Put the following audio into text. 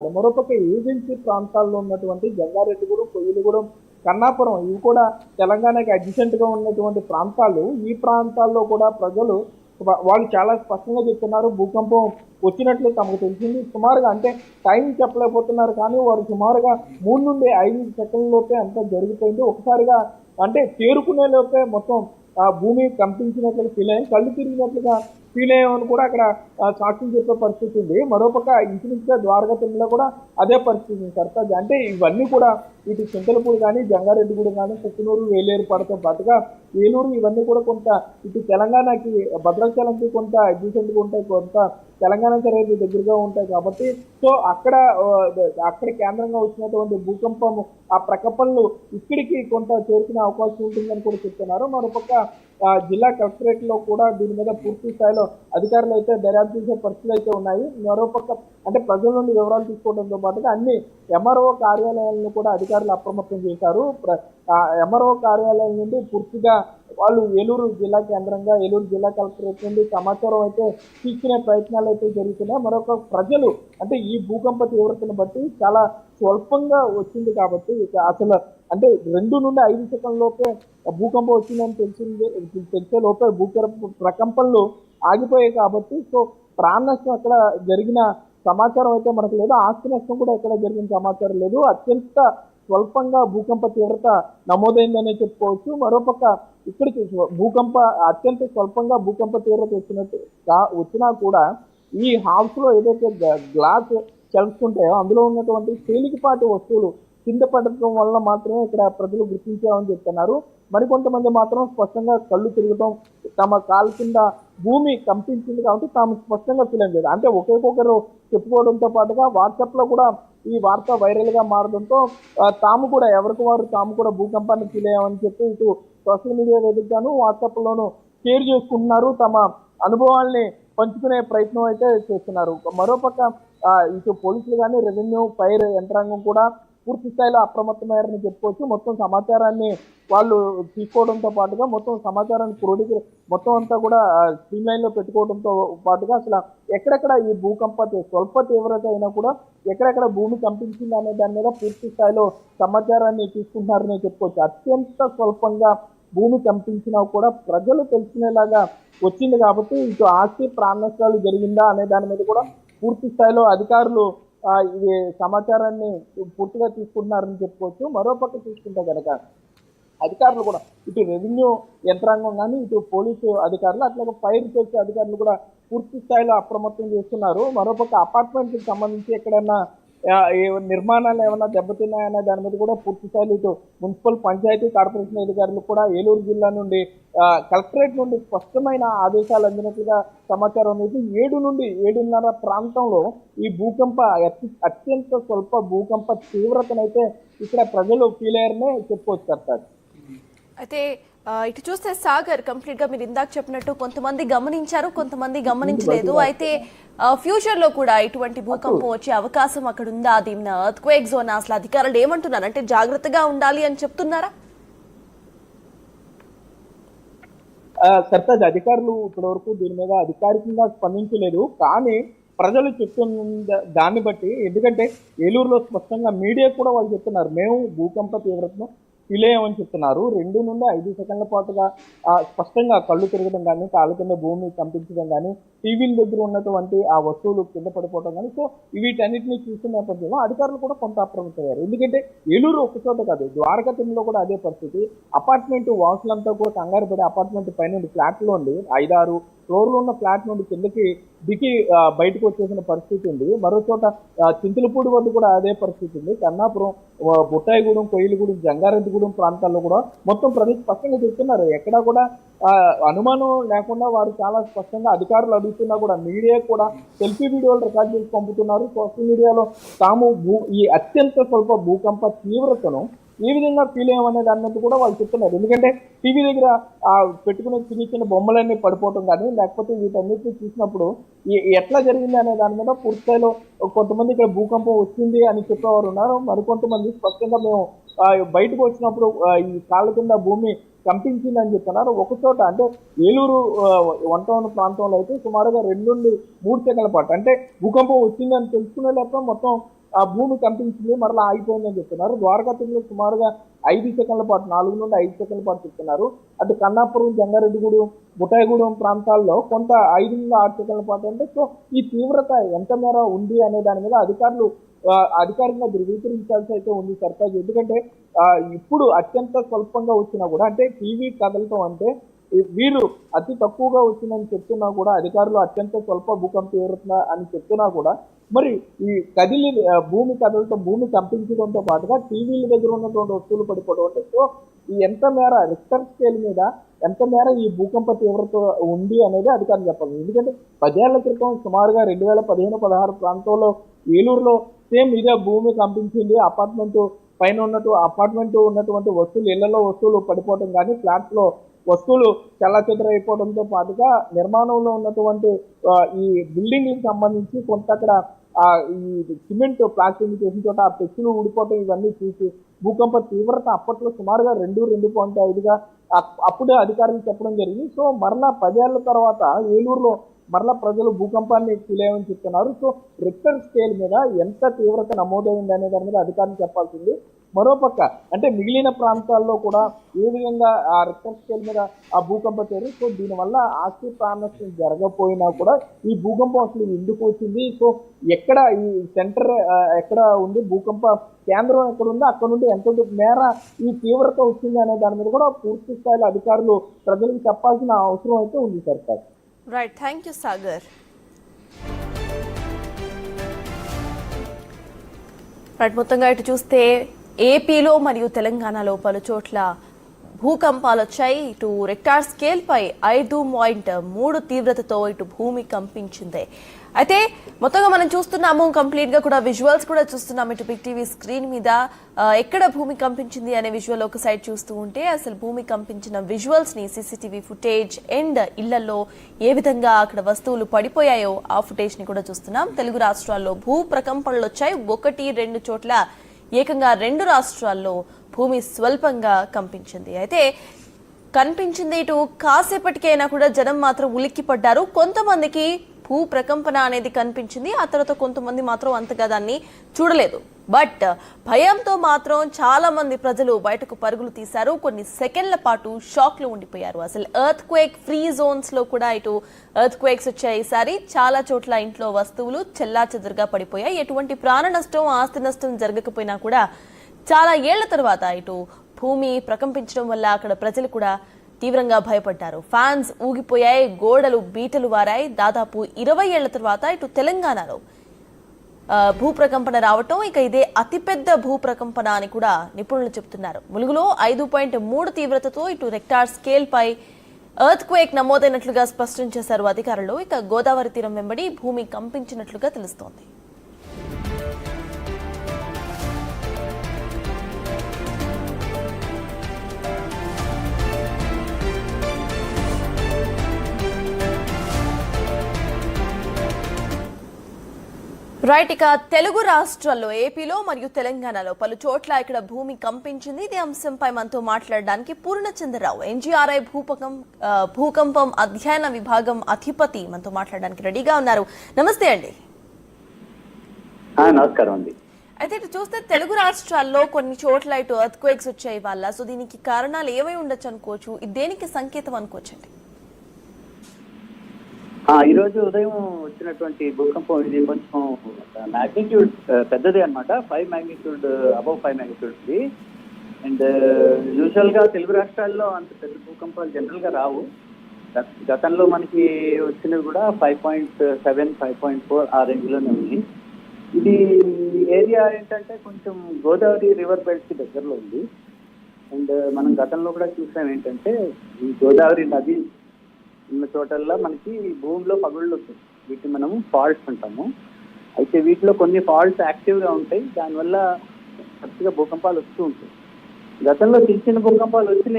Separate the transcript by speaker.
Speaker 1: మరోపక్క ఏజెన్సీ ప్రాంతాల్లో ఉన్నటువంటి జంగారెడ్డిగూడెం, కొయ్యలగూడెం, కన్నాపురం ఇవి కూడా తెలంగాణకి అడ్జసెంట్ గా ఉన్నటువంటి ప్రాంతాలు. ఈ ప్రాంతాల్లో కూడా ప్రజలు వాళ్ళు చాలా స్పష్టంగా చెప్తున్నారు భూకంపం వచ్చినట్లు తమకు తెలిసింది. సుమారుగా అంటే టైం చెప్పలేకపోతున్నారు కానీ వారు సుమారుగా 3 నుండి 5 సెకండ్ల లోపే అంతా జరిగిపోయింది. ఒకసారిగా అంటే చేరుకునే లోపే మొత్తం భూమి కంపించినట్లుగా ఫీల్ అయ్యాం, కళ్ళు తిరిగినట్లుగా ఫీల్ అయ్యామని కూడా అక్కడ సాక్ష్యం చెప్పే పరిస్థితి ఉంది. మరోపక్క ఇంచుమించుగా ద్వారకా తిరుమల కూడా అదే పరిస్థితి సర్తాజ్. అంటే ఇవన్నీ కూడా ఇటు చింతలపూడి కానీ, జంగారెడ్డిగూడెం కానీ, కుక్కునూరు, వేలేరుపాడుతో పాటుగా ఏలూరు ఇవన్నీ కూడా కొంత ఇటు తెలంగాణకి భద్రాచలంకి కొంత అడ్జసెంట్గా ఉంటాయి, కొంత తెలంగాణ సరిహద్దు దగ్గరగా ఉంటాయి కాబట్టి సో అక్కడ కేంద్రంగా వచ్చినటువంటి భూకంపం ఆ ప్రకంపనలు ఇక్కడికి కొంత చేరుకునే అవకాశం ఉంటుందని కూడా చెప్తున్నారు. మరోపక్క జిల్లా కలెక్టరేట్ లో కూడా దీని మీద పూర్తి స్థాయిలో అధికారులు అయితే దర్యాప్తు చేసే పరిస్థితులు అయితే ఉన్నాయి. మరోపక్క అంటే ప్రజల నుండి వివరాలు తీసుకోవడంతో పాటుగా అన్ని ఎంఆర్ఓ కార్యాలయాలను కూడా అధికారులు అప్రమత్తం చేశారు. ఎంఆర్ఓ కార్యాలయం నుండి పూర్తిగా వాళ్ళు ఏలూరు జిల్లా కేంద్రంగా ఏలూరు జిల్లా కలెక్టరేట్ నుండి సమాచారం అయితే తీసుకునే ప్రయత్నాలు అయితే జరుగుతున్నాయి. మరొక ప్రజలు అంటే ఈ భూకంప తీవ్రతను బట్టి చాలా స్వల్పంగా వచ్చింది కాబట్టి అసలు అంటే 2 నుండి 5 సెకండ్ల లోపే భూకంపం వచ్చిందని తెలిసే లోపే ప్రకంపనలు ఆగిపోయాయి కాబట్టి సో ప్రాణ నష్టం అక్కడ జరిగిన సమాచారం అయితే మనకు లేదు, ఆస్తి నష్టం కూడా ఎక్కడ జరిగిన సమాచారం లేదు. అత్యంత స్వల్పంగా భూకంప తీవ్రత నమోదైందనే చెప్పుకోవచ్చు. మరోపక్క ఇక్కడికి భూకంప అత్యంత స్వల్పంగా భూకంప తీవ్రత వచ్చినా కూడా ఈ హౌస్ లో ఏదైతే గ్లాస్ షెల్ఫ్స్ ఉంటాయో అందులో ఉన్నటువంటి తేలికపాటి వస్తువులు కింద పడటం వల్ల మాత్రమే ఇక్కడ ప్రజలు గుర్తించామని చెప్తున్నారు. మరికొంతమంది మాత్రం స్పష్టంగా కళ్ళు తిరగటం, తమ కాలు కింద భూమి కంపించింది కాబట్టి తాము స్పష్టంగా ఫీల్ అయ్యేది. అంటే ఒక్కొక్కరు చెప్పుకోవడంతో పాటుగా వాట్సాప్ లో కూడా ఈ వార్త వైరల్ గా మారడంతో తాము కూడా ఎవరికి వారు తాము కూడా భూకంపాన్ని ఫీల్ అయ్యామని చెప్పి ఇటు సోషల్ మీడియా వేదికగాను వాట్సాప్ లోను షేర్ చేసుకుంటున్నారు, తమ అనుభవాల్ని పంచుకునే ప్రయత్నం అయితే చేస్తున్నారు. మరోపక్క ఇటు పోలీసులు కానీ, రెవెన్యూ, ఫైర్ యంత్రాంగం కూడా పూర్తి స్థాయిలో అప్రమత్తమయ్యారని చెప్పుకోవచ్చు. మొత్తం సమాచారాన్ని వాళ్ళు తీసుకోవడంతో పాటుగా మొత్తం సమాచారాన్ని మొత్తం అంతా కూడా స్ట్రీమ్ లైన్ లో పెట్టుకోవడంతో పాటుగా అసలు ఎక్కడెక్కడ ఈ భూకంప స్వల్ప తీవ్రత అయినా కూడా ఎక్కడెక్కడ భూమి కంపించింది అనే దాని మీద పూర్తి స్థాయిలో సమాచారాన్ని తీసుకుంటున్నారని చెప్పుకోవచ్చు. అత్యంత స్వల్పంగా భూమి కంపించినా కూడా ప్రజలు తెలుసుకునేలాగా వచ్చింది కాబట్టి ఇటు ఆస్తి ప్రాణ నష్టాలు జరిగిందా అనే దాని మీద కూడా పూర్తి స్థాయిలో అధికారులు ఇది సమాచారాన్ని పూర్తిగా తీసుకుంటున్నారని చెప్పుకోవచ్చు. మరోపక్క చూసుకుంటే కనుక అధికారులు కూడా ఇటు రెవెన్యూ యంత్రాంగం కానీ, ఇటు పోలీసు అధికారులు, అట్లాగే ఫైర్ సేఫ్టీ అధికారులు కూడా పూర్తి స్థాయిలో అప్రమత్తం చేస్తున్నారు. మరోపక్క అపార్ట్మెంట్కి సంబంధించి ఎక్కడైనా నిర్మాణాలు ఏమైనా దెబ్బతిన్నాయనే దాని మీద కూడా పూర్తి స్థాయిలో ఇటు మున్సిపల్ పంచాయతీ కార్పొరేషన్ అధికారులు కూడా ఏలూరు జిల్లా నుండి కలెక్టరేట్ నుండి స్పష్టమైన ఆదేశాలు అందినట్లుగా సమాచారం అనేది 7 నుండి 7:30 ప్రాంతంలో ఈ భూకంప అత్యంత స్వల్ప భూకంప తీవ్రతనైతే ఇక్కడ ప్రజలు ఫీల్ అయ్యారనే చెప్పుకోవచ్చు సార్.
Speaker 2: అయితే ఇటు చూస్తే సాగర్ కంప్లీట్ గా మీరు ఇందాక చెప్పినట్టు కొంతమంది గమనించారు, కొంతమంది గమనించలేదు. అయితే ఫ్యూచర్ లో కూడా ఇటువంటి భూకంపం వచ్చే అవకాశం అక్కడ ఉందా? అది ఎర్త్క్వేక్ జోన్ అసలు అధికారులు ఏమంటున్నారు? అంటే జాగ్రత్తగా ఉండాలి అని చెప్తున్నారా?
Speaker 1: సర్తాజ్ అధికారులు ఇప్పటి వరకు దీని మీద అధికారికంగా స్పందించలేదు. కానీ ప్రజలు చెప్తున్న దాన్ని బట్టి, ఎందుకంటే ఏలూరులో స్పష్టంగా మీడియా కూడా వాళ్ళు చెప్తున్నారు మేము భూకంప తీవ్రతను ఫీల్ అయ్యామని చెప్తున్నారు. 2 నుండి 5 సెకండ్ల పాటుగా స్పష్టంగా కళ్ళు తిరగడం కానీ, కాళ్ళ కింద భూమి కంపించడం కానీ, టీవీల దగ్గర ఉన్నటువంటి ఆ వస్తువులు కింద పడిపోవడం కానీ, సో వీటన్నిటిని చూసిన నేపథ్యంలో అధికారులు కూడా కొంత అప్రమత్తమయ్యారు. ఎందుకంటే ఏలూరు ఒక చోట కాదు, ద్వారకా తిరుమలలో కూడా అదే పరిస్థితి. అపార్ట్మెంట్ వాసులంతా కూడా కంగారు పడి అపార్ట్మెంట్ పైన ఫ్లాట్లో ఉండి 5-6 ఫ్లోర్లు ఉన్న ఫ్లాట్ నుండి కిందకి దిగి బయటకు వచ్చేసిన పరిస్థితి ఉంది. మరో చోట చింతలపూడి వద్ద కూడా అదే పరిస్థితి ఉంది. కన్నాపురం, బుట్టాయిగూడెం, కొయ్యలగూడెం, జంగారెడ్డిగూడెం ప్రాంతాల్లో కూడా మొత్తం ప్రజలు స్పష్టంగా చెప్తున్నారు. ఎక్కడా కూడా అనుమానం లేకుండా వారు చాలా స్పష్టంగా అధికారులు అడుగుతున్నా కూడా మీడియా కూడా సెల్ఫీ వీడియోలు రికార్డ్ చేసి పంపుతున్నారు. సోషల్ మీడియాలో తాము ఈ అత్యంత స్వల్ప భూకంప తీవ్రతను ఏ విధంగా ఫీల్ అయ్యామనే దాని మీద కూడా వాళ్ళు చెప్తున్నారు. ఎందుకంటే టీవీ దగ్గర పెట్టుకునే చిన్న బొమ్మలన్నీ పడిపోవటం కానీ, లేకపోతే వీటన్నిటిని చూసినప్పుడు ఎట్లా జరిగింది అనే దాని మీద పూర్తిస్థాయిలో కొంతమంది ఇక్కడ భూకంపం వచ్చింది అని చెప్పేవారు ఉన్నారు. మరికొంతమంది స్పష్టంగా మేము బయటకు వచ్చినప్పుడు ఈ కాళ్ళ కింద భూమి కంపించిందని చెప్తున్నారు. ఒక చోట అంటే ఏలూరు 1 టౌన్ ప్రాంతంలో అయితే సుమారుగా 2 నుండి 3 సెకండ్ల పాటు అంటే భూకంపం వచ్చిందని తెలుసుకునే లేక మొత్తం ఆ భూమి కంపించింది, మరలా ఆగిపోయిందని చెప్తున్నారు. ద్వారకా తిరుమల సుమారుగా 5 సెకండ్ల పాటు, 4 నుండి 5 సెకండ్ల పాటు చెప్తున్నారు. అటు కన్నాపురం, జంగారెడ్డిగూడెం, బుటాయిగూడెం ప్రాంతాల్లో కొంత 5 నుండి 6 సెకండ్ల పాటు. అంటే సో ఈ తీవ్రత ఎంత మేర ఉంది అనే దాని మీద అధికారులు అధికారికంగా ధృవీకరించాల్సి అయితే ఉంది సర్తాజ్. ఎందుకంటే ఇప్పుడు అత్యంత స్వల్పంగా వచ్చినా కూడా, అంటే టీవీ కదలటం అంటే వీరు అతి తక్కువగా వచ్చిందని చెప్తున్నా కూడా, అధికారులు అత్యంత స్వల్ప భూకంప తీవ్రత అని చెప్తున్నా కూడా, మరి ఈ కదిలి భూమి కదలటం, భూమి కంపించడంతో పాటుగా టీవీల దగ్గర ఉన్నటువంటి వస్తువులు పడిపోవడం. అంటే సో ఈ ఎంత మేర రిక్టర్ స్కేల్ మీద ఎంత మేర ఈ భూకంప తీవ్రత ఉంది అనేది అధికారులు చెప్పాలి. ఎందుకంటే 10 ఏళ్ల క్రితం సుమారుగా 2015-16 ప్రాంతంలో ఏలూరులో సేమ్ ఇదే భూమి కంపించింది. పైన అపార్ట్మెంట్ ఉన్నటువంటి వస్తువులు, ఇళ్లలో వస్తువులు పడిపోవడం కానీ, ఫ్లాట్స్ లో వస్తువులు చెల్లాచెదరైపోవడంతో పాటుగా నిర్మాణంలో ఉన్నటువంటి ఈ బిల్డింగ్ సంబంధించి కొంత అక్కడ ఈ సిమెంట్ ప్లాస్టింగ్ చేసిన చోట ఆ పెచ్చులు ఊడిపోవటం ఇవన్నీ చూసి భూకంప తీవ్రత అప్పట్లో సుమారుగా 2.5గా అప్పుడే అధికారులు చెప్పడం జరిగింది. సో మరలా 10 ఏళ్ల తర్వాత ఏలూరులో మరలా ప్రజలు భూకంపాన్ని ఫీలేమని చెప్తున్నారు. సో రిక్టర్ స్కేల్ మీద ఎంత తీవ్రత నమోదైంది అనే దాని మీద అధికారులు చెప్పాల్సింది. మరోపక్క అంటే మిగిలిన ప్రాంతాల్లో కూడా ఏ విధంగా ఆ రిక్టర్ స్కేల్ మీద ఆ భూకంప తీవ్రత, సో దీనివల్ల ఆస్తి ప్రాణనష్టం జరగకపోయినా కూడా ఈ భూకంపం అసలు ఎందుకు వచ్చింది, సో ఎక్కడ ఈ సెంటర్ ఎక్కడ ఉంది, భూకంప కేంద్రం ఎక్కడ ఉంది, అక్కడ నుండి ఎంత మేర ఈ తీవ్రత వచ్చింది అనే దాని మీద కూడా పూర్తి స్థాయిలో అధికారులు ప్రజలకు చెప్పాల్సిన అవసరం అయితే ఉంది సర్కార్.
Speaker 2: Right, thank you Sagar. Right, మొత్తంగా ఇటు చూస్తే ఏపీలో మరియు తెలంగాణలో పలు చోట్ల భూకంపాలు వచ్చాయి. ఇటు రెక్టార్ స్కేల్ పై 5.3 తీవ్రతతో ఇటు భూమి కంపించింది. అయితే మొత్తంగా మనం చూస్తున్నాము, కంప్లీట్ గా కూడా విజువల్స్ కూడా చూస్తున్నాము. ఇటు బిగ్ టీవీ స్క్రీన్ మీద ఎక్కడ భూమి కంపించింది అనే విజువల్ ఒక సైడ్ చూస్తూ ఉంటే, అసలు భూమి కంపించిన విజువల్స్ ని, సీసీటీవీ ఫుటేజ్ అండ్ ఇళ్లలో ఏ విధంగా అక్కడ వస్తువులు పడిపోయాయో ఆ ఫుటేజ్ ని కూడా చూస్తున్నాం. తెలుగు రాష్ట్రాల్లో భూ ప్రకంపనలు వచ్చాయి. 1-2 చోట్ల ఏకంగా 2 రాష్ట్రాల్లో భూమి స్వల్పంగా కంపించింది. అయితే కనిపించింది ఇటు కాసేపటికైనా కూడా జనం మాత్రం ఉలిక్కి పడ్డారు. కొంతమందికి భూ ప్రకంపన అనేది కనిపించింది, ఆ తర్వాత కొంతమంది మాత్రం అంతగా దాన్ని చూడలేదు. బట్ భయంతో మాత్రం చాలా మంది ప్రజలు బయటకు పరుగులు తీశారు. కొన్ని సెకండ్ల పాటు షాక్ లో ఉండిపోయారు. అసలు ఎర్త్ క్వేక్ ఫ్రీ జోన్స్ లో కూడా ఇటు ఎర్త్ క్వేక్స్ వచ్చాయి. ఈసారి చాలా చోట్ల ఇంట్లో వస్తువులు చెల్లాచెదురుగా పడిపోయాయి. ఎటువంటి ప్రాణ నష్టం, ఆస్తి నష్టం జరగకపోయినా కూడా చాలా ఏళ్ల తర్వాత ఇటు భూమి ప్రకంపించడం వల్ల అక్కడ ప్రజలు కూడా తీవ్రంగా భయపడ్డారు. ఫ్యాన్స్ ఊగిపోయాయి, గోడలు బీటలు వారాయి. దాదాపు 20 ఏళ్ల తర్వాత ఇటు తెలంగాణలో భూప్రకంపన రావటం, ఇక ఇదే అతిపెద్ద భూప్రకంపన అని కూడా నిపుణులు చెబుతున్నారు. ములుగులో 5.3 తీవ్రతతో ఇటు రెక్టార్ స్కేల్ పై ఎర్త్ క్వేక్ నమోదైనట్లుగా స్పష్టం చేశారు అధికారులు. ఇక గోదావరి తీరం వెంబడి భూమి కంపించినట్లుగా తెలుస్తోంది. రైట్, ఇక తెలుగు రాష్ట్రాల్లో ఏపీలో మరియు తెలంగాణలో పలు చోట్ల ఇక్కడ భూమి కంపించింది. ఇదే అంశంపై మనతో మాట్లాడడానికి పూర్ణచంద్రరావు, ఎన్జీఆర్ఐ భూకంపం అధ్యయన విభాగం అధిపతి, మనతో మాట్లాడడానికి రెడీగా ఉన్నారు. నమస్తే అండి.
Speaker 3: నమస్కారం అండి.
Speaker 2: అయితే ఇటు చూస్తే తెలుగు రాష్ట్రాల్లో కొన్ని చోట్ల ఇటు ఎర్త్ క్వేక్స్ వచ్చాయి వాళ్ళ, సో దీనికి కారణాలు ఏమై ఉండొచ్చు అనుకోవచ్చు, ఇది దేనికి సంకేతం అనుకోవచ్చండి?
Speaker 3: ఈ రోజు ఉదయం వచ్చినటువంటి భూకంపం ఇది కొంచెం మ్యాగ్నిట్యూడ్ పెద్దదే అనమాట. 5 మాగ్నిట్యూడ్, అబౌవ్ 5 మాగ్నిట్యూడ్ ఉంది. అండ్ యూజువల్ గా తెలుగు రాష్ట్రాల్లో అంత పెద్ద భూకంపాలు జనరల్ గా రావు. గతంలో మనకి వచ్చినవి కూడా 5.7, 5.4 ఆ రేంజ్ లోనే ఉంది. ఇది ఏరియా ఏంటంటే కొంచెం గోదావరి రివర్ బెల్ట్ కి దగ్గరలో ఉంది. అండ్ మనం గతంలో కూడా చూసాం ఏంటంటే, ఈ గోదావరి నది ఉన్న చోటల్లో మనకి భూమిలో పగుళ్ళు వస్తాయి. వీటిని మనం ఫాల్ట్స్ అంటాము. అయితే వీటిలో కొన్ని ఫాల్ట్స్ యాక్టివ్గా ఉంటాయి, దానివల్ల తరచుగా భూకంపాలు వస్తూ ఉంటాయి. గతంలో చిన్న చిన్న భూకంపాలు వచ్చినాయి.